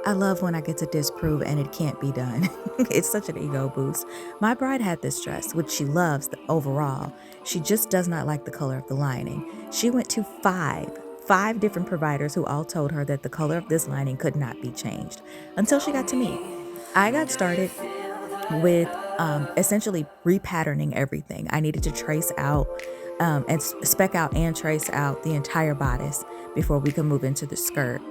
I love when I get to disprove and it can't be done. It's such an ego boost. My bride had this dress, which she loves overall. She just does not like the color of the lining. She went to five different providers who all told her that the color of this lining could not be changed until she got to me. I got started with essentially repatterning everything. I needed to trace out and spec out and trace out the entire bodice before we could move into the skirt,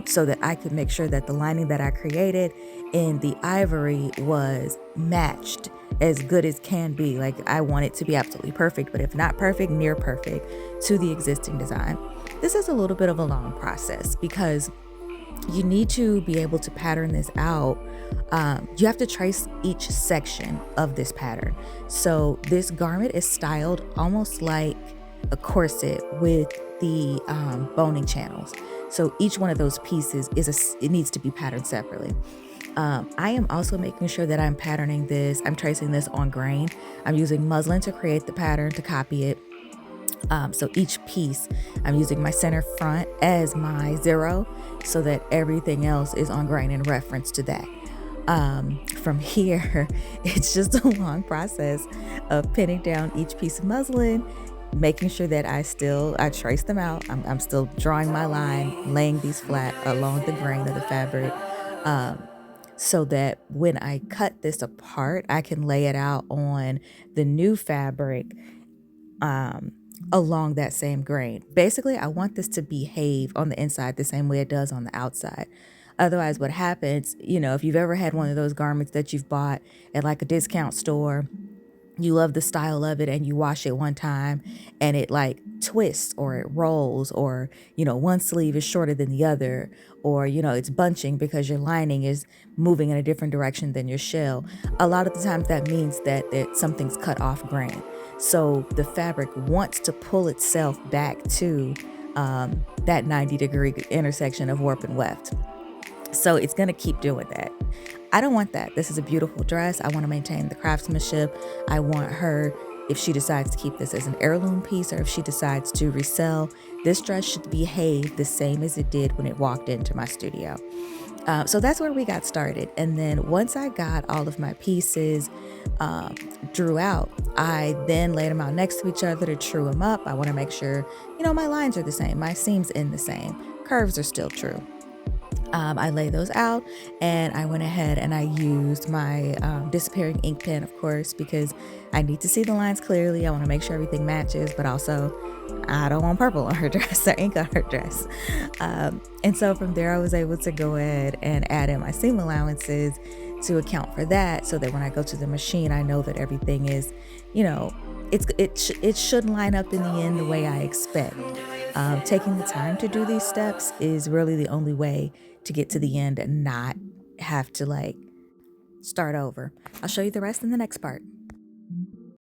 so that I could make sure that the lining that I created in the ivory was matched as good as can be. Like, I want it to be absolutely perfect, but if not perfect, near perfect to the existing design. This is a little bit of a long process because you need to be able to pattern this out. You have to trace each section of this pattern. So this garment is styled almost like a corset with the boning channels. So each one of those pieces it needs to be patterned separately. I am also making sure that I'm patterning this. I'm tracing this on grain. I'm using muslin to create the pattern, to copy it. So each piece, I'm using my center front as my 0 so that everything else is on grain in reference to that. From here, it's just a long process of pinning down each piece of muslin, making sure that I trace them out. I'm still drawing my line, laying these flat along the grain of the fabric. Um, so that when I cut this apart, I can lay it out on the new fabric um, along that same grain. Basically, I want this to behave on the inside the same way it does on the outside. Otherwise, what happens, if you've ever had one of those garments that you've bought at like a discount store, you love the style of it and you wash it one time and it like twists or it rolls, or one sleeve is shorter than the other, or it's bunching because your lining is moving in a different direction than your shell. A lot of the times that means that something's cut off grain, so the fabric wants to pull itself back to that 90-degree intersection of warp and weft. So it's going to keep doing that. I don't want that. This is a beautiful dress. I want to maintain the craftsmanship. I want her, if she decides to keep this as an heirloom piece or if she decides to resell, this dress should behave the same as it did when it walked into my studio. So that's where we got started. And then once I got all of my pieces drew out, I then laid them out next to each other to true them up. I want to make sure, my lines are the same, my seams in the same, curves are still true. I laid those out and I went ahead and I used my disappearing ink pen, of course, because I need to see the lines clearly. I want to make sure everything matches, but also I don't want purple on her dress or ink on her dress. And so from there, I was able to go ahead and add in my seam allowances to account for that, so that when I go to the machine, I know that everything is, it should line up in the end the way I expect. Taking the time to do these steps is really the only way to get to the end and not have to start over. I'll show you the rest in the next part.